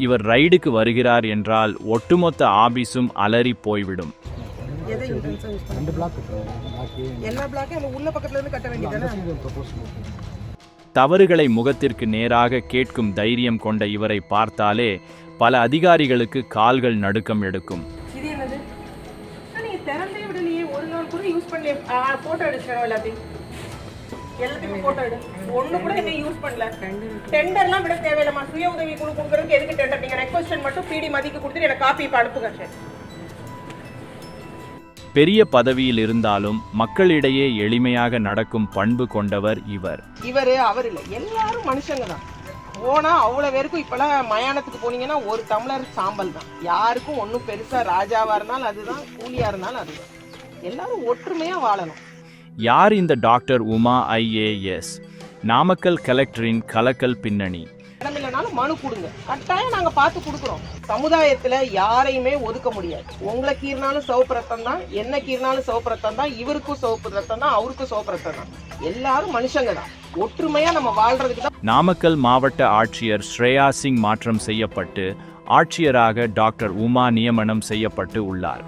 இவர் ரைடுக்கு வருகிறார் என்றால் ஒட்டுமொத்த ஆபீஸும் அலறி போய்விடும். தவறுகளை முகத்திற்கு நேராக கேட்கும் தைரியம் கொண்ட இவரை பார்த்தாலே பல அதிகாரிகளுக்கு கால்கள் நடுக்கம் எடுக்கும். பெரிய பதவியில் இருந்தாலும் மக்களிடையே எளிமையாக நடக்கும் பண்பு கொண்டவர் இவர். அவர் இல்ல, எல்லாரும் மனுஷங்க தான். போனா அவ்வளவு பேருக்கும் இப்பெல்லாம் மயானத்துக்கு போனீங்கன்னா ஒரு டம்ளர் சாம்பல் தான். யாருக்கும் ஒன்னும் பெருசா ராஜாவா இருந்தாலும் அதுதான், கூலியா இருந்தாலும் அதுதான். எல்லாரும் ஒற்றுமையா வாழணும். யார் இந்த டாக்டர் உமா IAS? நாமக்கல் கலெக்டரின் கலக்கல் பின்னணி. இல்லைனாலும் மனு கொடுங்க, கட்டாயம் நாங்க பார்த்து கொடுக்குறோம். சமுதாயத்துல யாரையுமே ஒதுக்க முடியாது. உங்களை கீறினாலும் சிவப்பு ரத்தம் தான், என்ன கீறினாலும் சிவப்பு ரத்தம் தான், இவருக்கும் சிவப்பு ரத்தம் தான், அவருக்கும் சிவப்பு ரத்தம் தான். எல்லாரும் மனுஷங்க தான். ஒற்றுமையா நம்ம வாழ்றதுக்கு தான். நாமக்கல் மாவட்ட ஆட்சியர் ஸ்ரேயா சிங் மாற்றம் செய்யப்பட்டு ஆட்சியராக டாக்டர் உமா நியமனம் செய்யப்பட்டு உள்ளார்.